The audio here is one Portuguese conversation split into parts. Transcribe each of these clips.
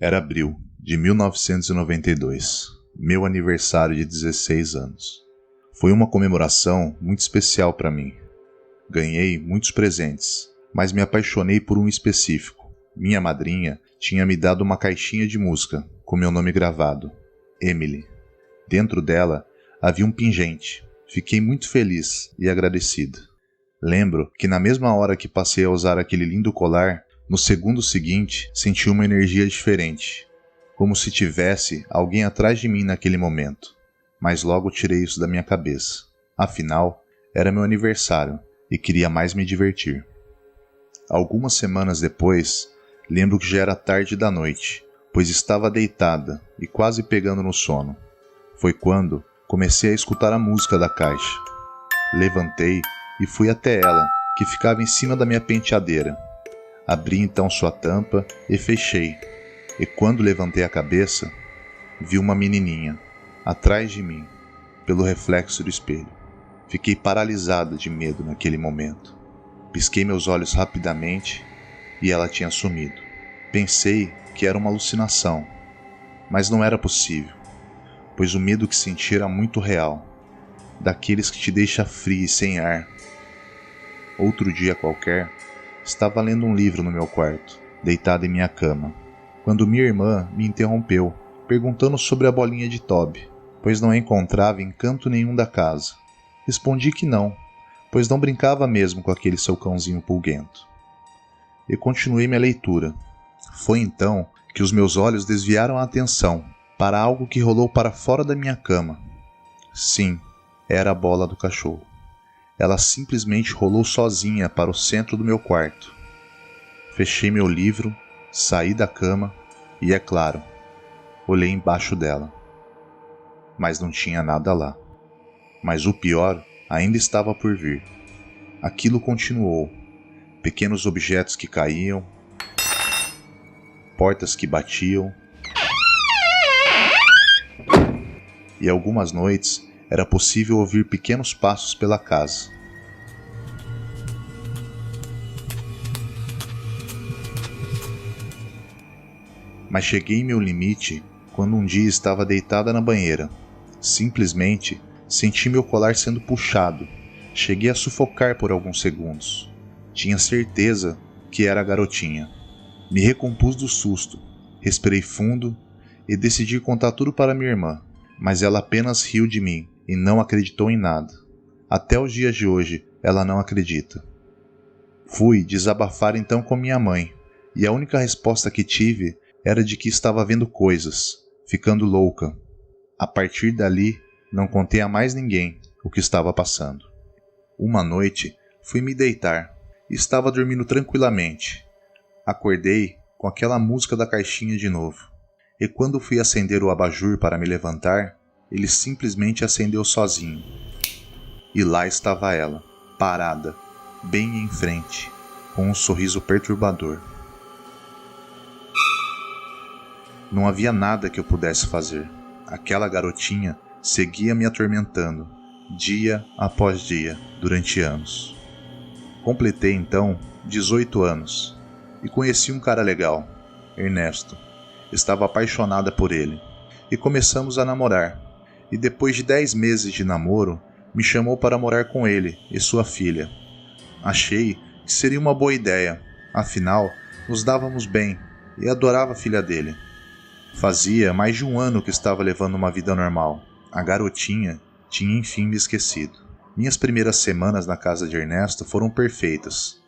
Era abril de 1992, meu aniversário de 16 anos. Foi uma comemoração muito especial para mim. Ganhei muitos presentes, mas me apaixonei por um específico. Minha madrinha tinha me dado uma caixinha de música com meu nome gravado, Emily. Dentro dela havia um pingente. Fiquei muito feliz e agradecido. Lembro que na mesma hora que passei a usar aquele lindo colar, no segundo seguinte senti uma energia diferente, como se tivesse alguém atrás de mim naquele momento. Mas logo tirei isso da minha cabeça. Afinal, era meu aniversário e queria mais me divertir. Algumas semanas depois, lembro que já era tarde da noite, pois estava deitada e quase pegando no sono. Foi quando comecei a escutar a música da caixa. Levantei e fui até ela, que ficava em cima da minha penteadeira. Abri então sua tampa e fechei, e quando levantei a cabeça, vi uma menininha, atrás de mim, pelo reflexo do espelho. Fiquei paralisada de medo naquele momento. Pisquei meus olhos rapidamente e ela tinha sumido. Pensei que era uma alucinação, mas não era possível, pois o medo que senti era muito real, daqueles que te deixa frio e sem ar. Outro dia qualquer, estava lendo um livro no meu quarto, deitado em minha cama, quando minha irmã me interrompeu, perguntando sobre a bolinha de Toby, pois não a encontrava em canto nenhum da casa. Respondi que não, pois não brincava mesmo com aquele seu cãozinho pulguento. E continuei minha leitura. Foi então que os meus olhos desviaram a atenção para algo que rolou para fora da minha cama. Sim, era a bola do cachorro. Ela simplesmente rolou sozinha para o centro do meu quarto. Fechei meu livro, saí da cama e, é claro, olhei embaixo dela. Mas não tinha nada lá. Mas o pior ainda estava por vir. Aquilo continuou. Pequenos objetos que caíam, portas que batiam. E algumas noites era possível ouvir pequenos passos pela casa. Mas cheguei em meu limite quando um dia estava deitada na banheira. Simplesmente senti meu colar sendo puxado. Cheguei a sufocar por alguns segundos. Tinha certeza que era a garotinha. Me recompus do susto, respirei fundo e decidi contar tudo para minha irmã. Mas ela apenas riu de mim e não acreditou em nada. Até os dias de hoje, ela não acredita. Fui desabafar então com minha mãe, e a única resposta que tive era de que estava vendo coisas, ficando louca. A partir dali, não contei a mais ninguém o que estava passando. Uma noite, fui me deitar e estava dormindo tranquilamente. Acordei com aquela música da caixinha de novo. E quando fui acender o abajur para me levantar, ele simplesmente acendeu sozinho. E lá estava ela, parada, bem em frente, com um sorriso perturbador. Não havia nada que eu pudesse fazer. Aquela garotinha seguia me atormentando, dia após dia, durante anos. Completei então 18 anos e conheci um cara legal, Ernesto. Estava apaixonada por ele e começamos a namorar. E depois de 10 meses de namoro, me chamou para morar com ele e sua filha. Achei que seria uma boa ideia, afinal, nos dávamos bem e adorava a filha dele. Fazia mais de um ano que estava levando uma vida normal. A garotinha tinha enfim me esquecido. Minhas primeiras semanas na casa de Ernesto foram perfeitas.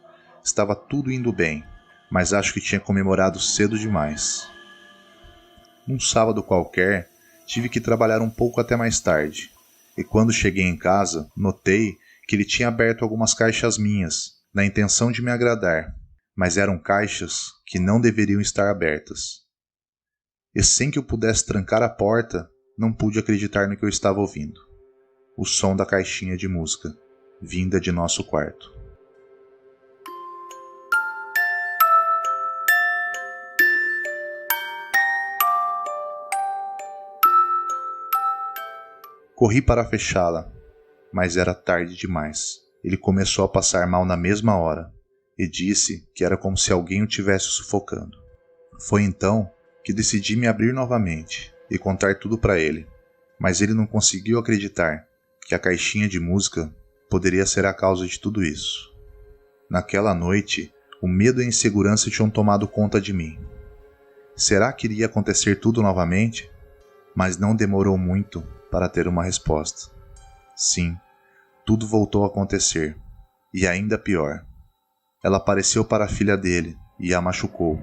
Estava tudo indo bem, mas acho que tinha comemorado cedo demais. Num sábado qualquer, tive que trabalhar um pouco até mais tarde, e quando cheguei em casa, notei que ele tinha aberto algumas caixas minhas, na intenção de me agradar, mas eram caixas que não deveriam estar abertas. E sem que eu pudesse trancar a porta, não pude acreditar no que eu estava ouvindo. O som da caixinha de música, vinda de nosso quarto. Corri para fechá-la, mas era tarde demais. Ele começou a passar mal na mesma hora e disse que era como se alguém o tivesse sufocando. Foi então que decidi me abrir novamente e contar tudo para ele, mas ele não conseguiu acreditar que a caixinha de música poderia ser a causa de tudo isso. Naquela noite, o medo e a insegurança tinham tomado conta de mim. Será que iria acontecer tudo novamente? Mas não demorou muito para ter uma resposta. Sim, tudo voltou a acontecer, e ainda pior. Ela apareceu para a filha dele e a machucou.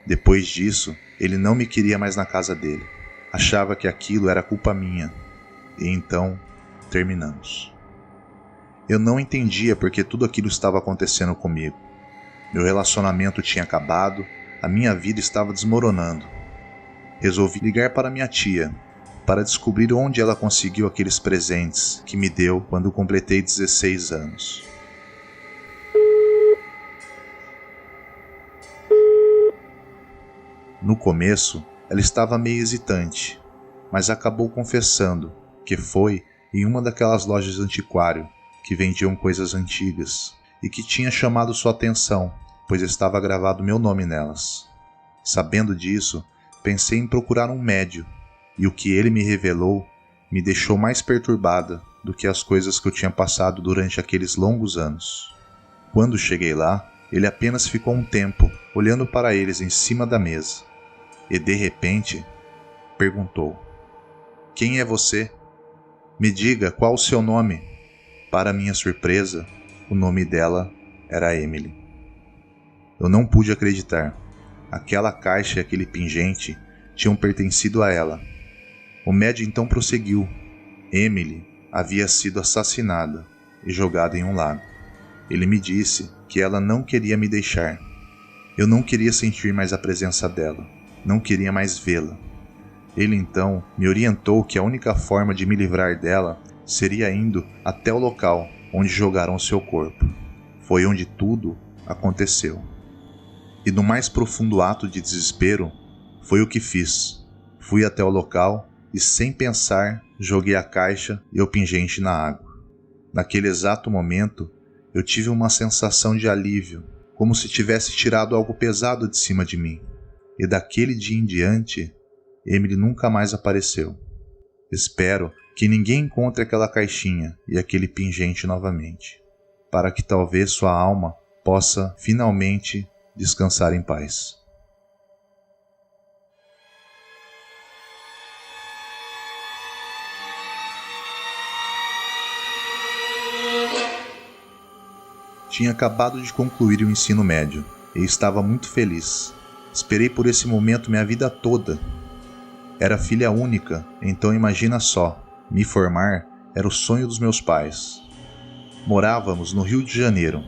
Depois disso, ele não me queria mais na casa dele. Achava que aquilo era culpa minha. E então, terminamos. Eu não entendia porque tudo aquilo estava acontecendo comigo. Meu relacionamento tinha acabado, a minha vida estava desmoronando. Resolvi ligar para minha tia, para descobrir onde ela conseguiu aqueles presentes que me deu quando completei 16 anos. No começo, ela estava meio hesitante, mas acabou confessando que foi em uma daquelas lojas de antiquário que vendiam coisas antigas e que tinha chamado sua atenção, pois estava gravado meu nome nelas. Sabendo disso, pensei em procurar um médium, e o que ele me revelou me deixou mais perturbada do que as coisas que eu tinha passado durante aqueles longos anos. Quando cheguei lá, ele apenas ficou um tempo olhando para eles em cima da mesa, e de repente perguntou: "Quem é você? Me diga qual o seu nome?" Para minha surpresa, o nome dela era Emily. Eu não pude acreditar. Aquela caixa e aquele pingente tinham pertencido a ela. O médium então prosseguiu. Emily havia sido assassinada e jogada em um lago. Ele me disse que ela não queria me deixar. Eu não queria sentir mais a presença dela. Não queria mais vê-la. Ele então me orientou que a única forma de me livrar dela seria indo até o local onde jogaram seu corpo. Foi onde tudo aconteceu. E no mais profundo ato de desespero, foi o que fiz. Fui até o local e, sem pensar, joguei a caixa e o pingente na água. Naquele exato momento, eu tive uma sensação de alívio, como se tivesse tirado algo pesado de cima de mim. E daquele dia em diante, Emily nunca mais apareceu. Espero que ninguém encontre aquela caixinha e aquele pingente novamente, para que talvez sua alma possa finalmente descansar em paz. Tinha acabado de concluir o ensino médio e estava muito feliz. Esperei por esse momento minha vida toda. Era filha única, então imagina só, me formar era o sonho dos meus pais. Morávamos no Rio de Janeiro.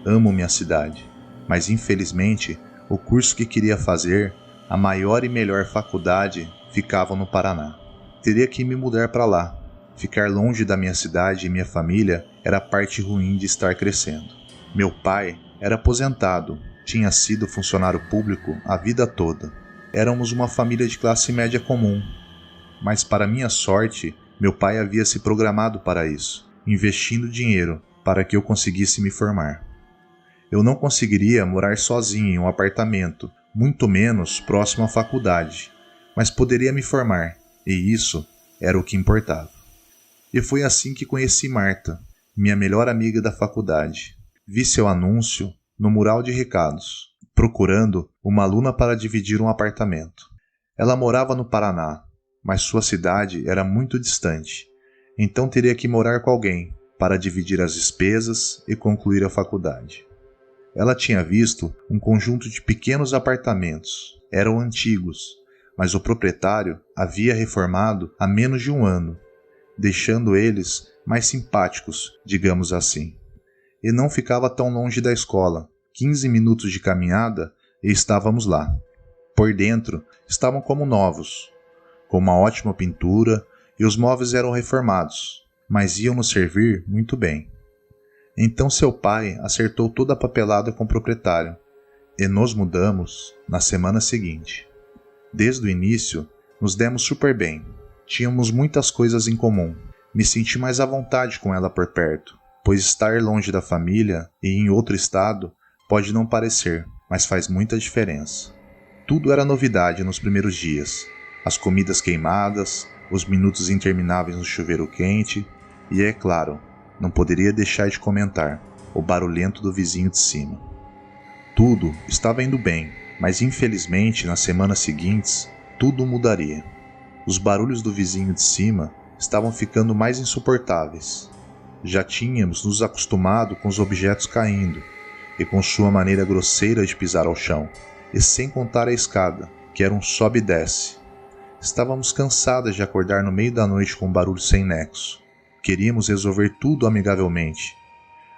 Amo minha cidade, mas infelizmente o curso que queria fazer, a maior e melhor faculdade, ficava no Paraná. Teria que me mudar para lá. Ficar longe da minha cidade e minha família era a parte ruim de estar crescendo. Meu pai era aposentado, tinha sido funcionário público a vida toda. Éramos uma família de classe média comum, mas para minha sorte, meu pai havia se programado para isso, investindo dinheiro para que eu conseguisse me formar. Eu não conseguiria morar sozinho em um apartamento, muito menos próximo à faculdade, mas poderia me formar, e isso era o que importava. E foi assim que conheci Marta, minha melhor amiga da faculdade. Vi seu anúncio no mural de recados, procurando uma aluna para dividir um apartamento. Ela morava no Paraná, mas sua cidade era muito distante, então teria que morar com alguém para dividir as despesas e concluir a faculdade. Ela tinha visto um conjunto de pequenos apartamentos. Eram antigos, mas o proprietário havia reformado há menos de um ano, deixando eles mais simpáticos, digamos assim. E não ficava tão longe da escola. 15 minutos de caminhada e estávamos lá. Por dentro estavam como novos, com uma ótima pintura, e os móveis eram reformados, mas iam nos servir muito bem. Então seu pai acertou toda a papelada com o proprietário, e nos mudamos na semana seguinte. Desde o início, nos demos super bem. Tínhamos muitas coisas em comum. Me senti mais à vontade com ela por perto, pois estar longe da família e em outro estado pode não parecer, mas faz muita diferença. Tudo era novidade nos primeiros dias. As comidas queimadas, os minutos intermináveis no chuveiro quente e, é claro, não poderia deixar de comentar o barulhento do vizinho de cima. Tudo estava indo bem, mas infelizmente nas semanas seguintes tudo mudaria. Os barulhos do vizinho de cima estavam ficando mais insuportáveis. Já tínhamos nos acostumado com os objetos caindo e com sua maneira grosseira de pisar ao chão, e sem contar a escada, que era um sobe e desce. Estávamos cansadas de acordar no meio da noite com um barulho sem nexo. Queríamos resolver tudo amigavelmente.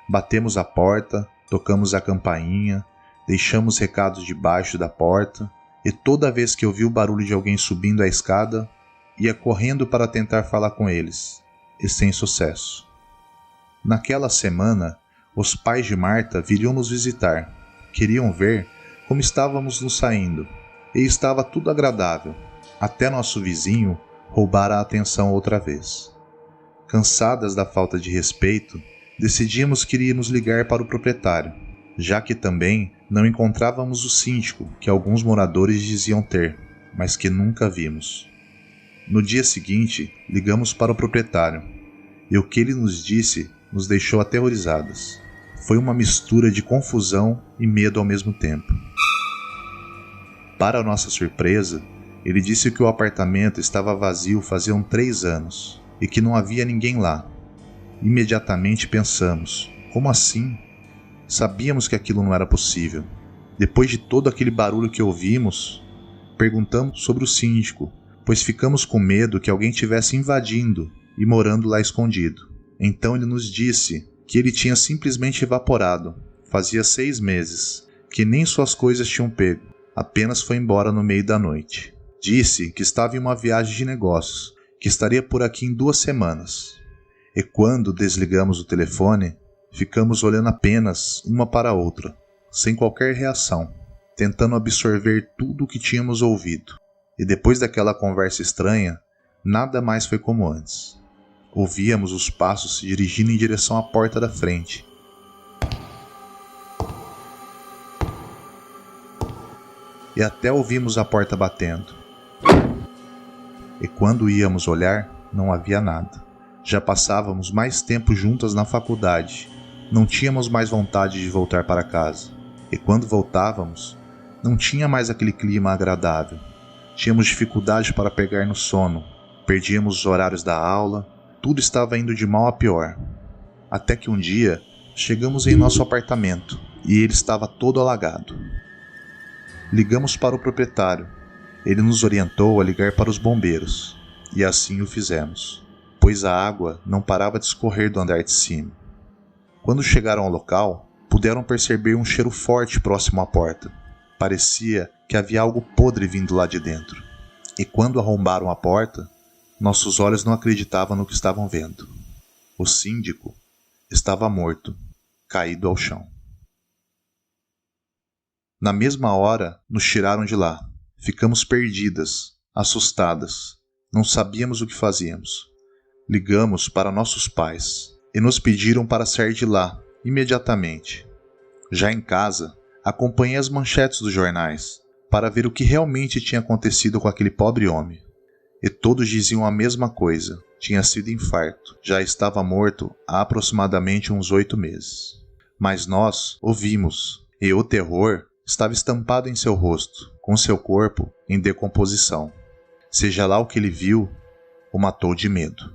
Batemos a porta, tocamos a campainha, deixamos recados debaixo da porta, e toda vez que eu vi o barulho de alguém subindo a escada, ia correndo para tentar falar com eles, e sem sucesso. Naquela semana, os pais de Marta viriam nos visitar. Queriam ver como estávamos nos saindo, e estava tudo agradável, até nosso vizinho roubar a atenção outra vez. Cansadas da falta de respeito, decidimos que iríamos ligar para o proprietário, já que também não encontrávamos o síndico que alguns moradores diziam ter, mas que nunca vimos. No dia seguinte, ligamos para o proprietário, e o que ele nos disse nos deixou aterrorizadas. Foi uma mistura de confusão e medo ao mesmo tempo. Para nossa surpresa, ele disse que o apartamento estava vazio faziam 3 anos e que não havia ninguém lá. Imediatamente pensamos, como assim? Sabíamos que aquilo não era possível. Depois de todo aquele barulho que ouvimos, perguntamos sobre o síndico, pois ficamos com medo que alguém estivesse invadindo e morando lá escondido. Então ele nos disse que ele tinha simplesmente evaporado, fazia 6 meses, que nem suas coisas tinham pego, apenas foi embora no meio da noite. Disse que estava em uma viagem de negócios, que estaria por aqui em 2 semanas. E quando desligamos o telefone, ficamos olhando apenas uma para a outra, sem qualquer reação, tentando absorver tudo o que tínhamos ouvido. E depois daquela conversa estranha, nada mais foi como antes. Ouvíamos os passos se dirigindo em direção à porta da frente. E até ouvimos a porta batendo. E quando íamos olhar, não havia nada. Já passávamos mais tempo juntas na faculdade. Não tínhamos mais vontade de voltar para casa. E quando voltávamos, não tinha mais aquele clima agradável. Tínhamos dificuldade para pegar no sono. Perdíamos os horários da aula. Tudo estava indo de mal a pior. Até que um dia, chegamos em nosso apartamento e ele estava todo alagado. Ligamos para o proprietário. Ele nos orientou a ligar para os bombeiros. E assim o fizemos, pois a água não parava de escorrer do andar de cima. Quando chegaram ao local, puderam perceber um cheiro forte próximo à porta. Parecia que havia algo podre vindo lá de dentro. E quando arrombaram a porta, nossos olhos não acreditavam no que estavam vendo. O síndico estava morto, caído ao chão. Na mesma hora, nos tiraram de lá. Ficamos perdidas, assustadas. Não sabíamos o que fazíamos. Ligamos para nossos pais e nos pediram para sair de lá, imediatamente. Já em casa, acompanhei as manchetes dos jornais para ver o que realmente tinha acontecido com aquele pobre homem. E todos diziam a mesma coisa, tinha sido infarto, já estava morto há aproximadamente uns 8 meses. Mas nós ouvimos, e o terror estava estampado em seu rosto, com seu corpo em decomposição. Seja lá o que ele viu, o matou de medo.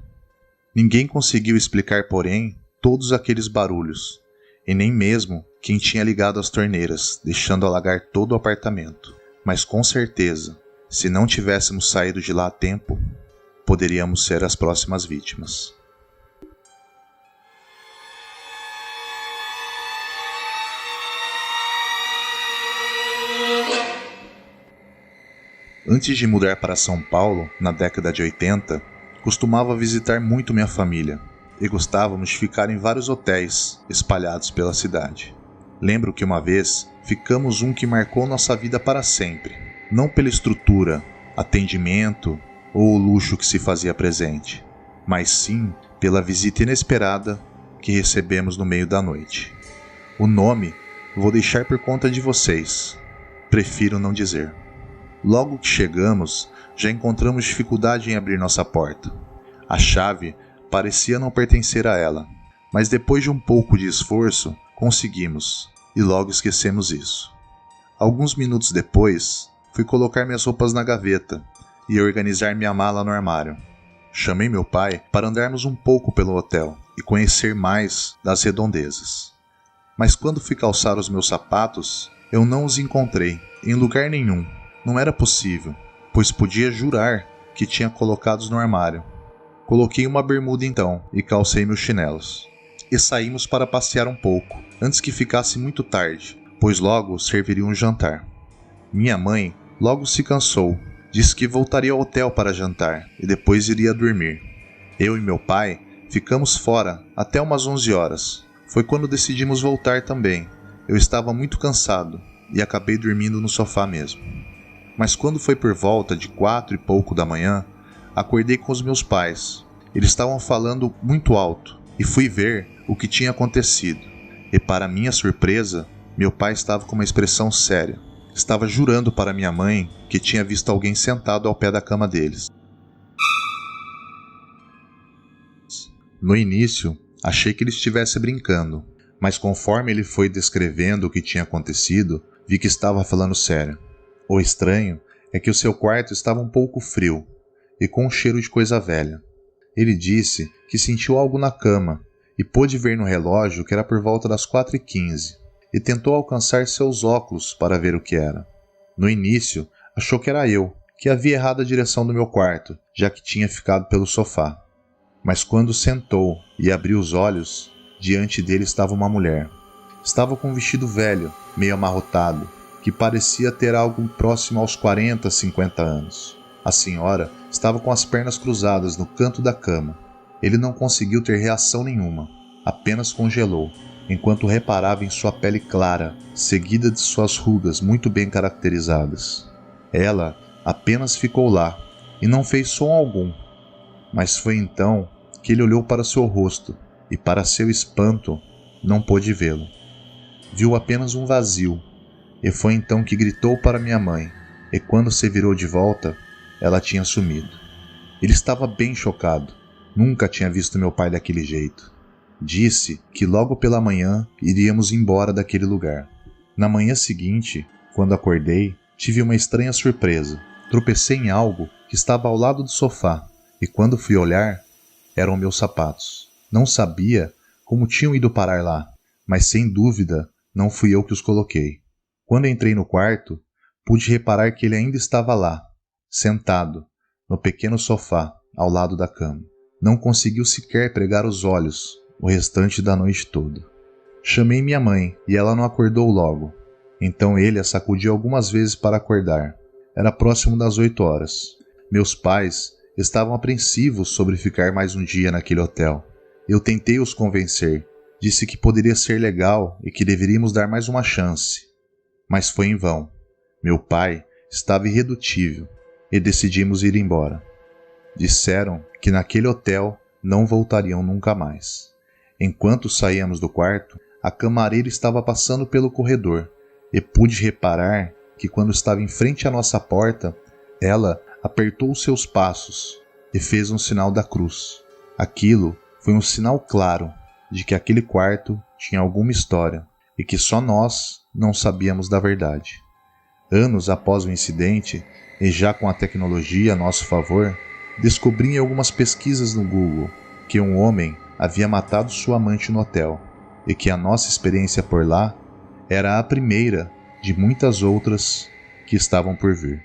Ninguém conseguiu explicar, porém, todos aqueles barulhos, e nem mesmo quem tinha ligado as torneiras, deixando alagar todo o apartamento. Mas com certeza, se não tivéssemos saído de lá a tempo, poderíamos ser as próximas vítimas. Antes de mudar para São Paulo, na década de 80, costumava visitar muito minha família e gostávamos de ficar em vários hotéis espalhados pela cidade. Lembro que uma vez ficamos um que marcou nossa vida para sempre, não pela estrutura, atendimento ou o luxo que se fazia presente, mas sim pela visita inesperada que recebemos no meio da noite. O nome vou deixar por conta de vocês, prefiro não dizer. Logo que chegamos, já encontramos dificuldade em abrir nossa porta. A chave parecia não pertencer a ela, mas depois de um pouco de esforço, conseguimos, e logo esquecemos isso. Alguns minutos depois, fui colocar minhas roupas na gaveta e organizar minha mala no armário. Chamei meu pai para andarmos um pouco pelo hotel e conhecer mais das redondezas. Mas quando fui calçar os meus sapatos, eu não os encontrei em lugar nenhum. Não era possível, pois podia jurar que tinha colocado-os no armário. Coloquei uma bermuda então e calcei meus chinelos. E saímos para passear um pouco, antes que ficasse muito tarde, pois logo serviria um jantar. Minha mãe logo se cansou, disse que voltaria ao hotel para jantar e depois iria dormir. Eu e meu pai ficamos fora até umas 11 horas. Foi quando decidimos voltar também. Eu estava muito cansado e acabei dormindo no sofá mesmo. Mas quando foi por volta de 4 e pouco da manhã, acordei com os meus pais. Eles estavam falando muito alto e fui ver o que tinha acontecido. E para minha surpresa, meu pai estava com uma expressão séria. Estava jurando para minha mãe que tinha visto alguém sentado ao pé da cama deles. No início, achei que ele estivesse brincando, mas conforme ele foi descrevendo o que tinha acontecido, vi que estava falando sério. O estranho é que o seu quarto estava um pouco frio e com um cheiro de coisa velha. Ele disse que sentiu algo na cama e pôde ver no relógio que era por volta das 4h15 e tentou alcançar seus óculos para ver o que era. No início, achou que era eu, que havia errado a direção do meu quarto, já que tinha ficado pelo sofá. Mas quando sentou e abriu os olhos, diante dele estava uma mulher. Estava com um vestido velho, meio amarrotado, que parecia ter algo próximo aos 40, 50 anos. A senhora estava com as pernas cruzadas no canto da cama. Ele não conseguiu ter reação nenhuma, apenas congelou, enquanto reparava em sua pele clara, seguida de suas rugas muito bem caracterizadas. Ela apenas ficou lá, e não fez som algum. Mas foi então que ele olhou para seu rosto, e para seu espanto, não pôde vê-lo. Viu apenas um vazio, e foi então que gritou para minha mãe, e quando se virou de volta, ela tinha sumido. Ele estava bem chocado, nunca tinha visto meu pai daquele jeito. Disse que logo pela manhã iríamos embora daquele lugar. Na manhã seguinte, quando acordei, tive uma estranha surpresa. Tropecei em algo que estava ao lado do sofá, e quando fui olhar, eram meus sapatos. Não sabia como tinham ido parar lá, mas sem dúvida não fui eu que os coloquei. Quando entrei no quarto, pude reparar que ele ainda estava lá, sentado, no pequeno sofá, ao lado da cama. Não conseguiu sequer pregar os olhos o restante da noite toda. Chamei minha mãe e ela não acordou logo. Então ele a sacudiu algumas vezes para acordar. Era próximo das 8 horas. Meus pais estavam apreensivos sobre ficar mais um dia naquele hotel. Eu tentei os convencer. Disse que poderia ser legal e que deveríamos dar mais uma chance. Mas foi em vão. Meu pai estava irredutível e decidimos ir embora. Disseram que naquele hotel não voltariam nunca mais. Enquanto saíamos do quarto, a camareira estava passando pelo corredor e pude reparar que quando estava em frente à nossa porta, ela apertou os seus passos e fez um sinal da cruz. Aquilo foi um sinal claro de que aquele quarto tinha alguma história e que só nós não sabíamos da verdade. Anos após o incidente, e já com a tecnologia a nosso favor, descobri em algumas pesquisas no Google que um homem havia matado sua amante no hotel e que a nossa experiência por lá era a primeira de muitas outras que estavam por vir.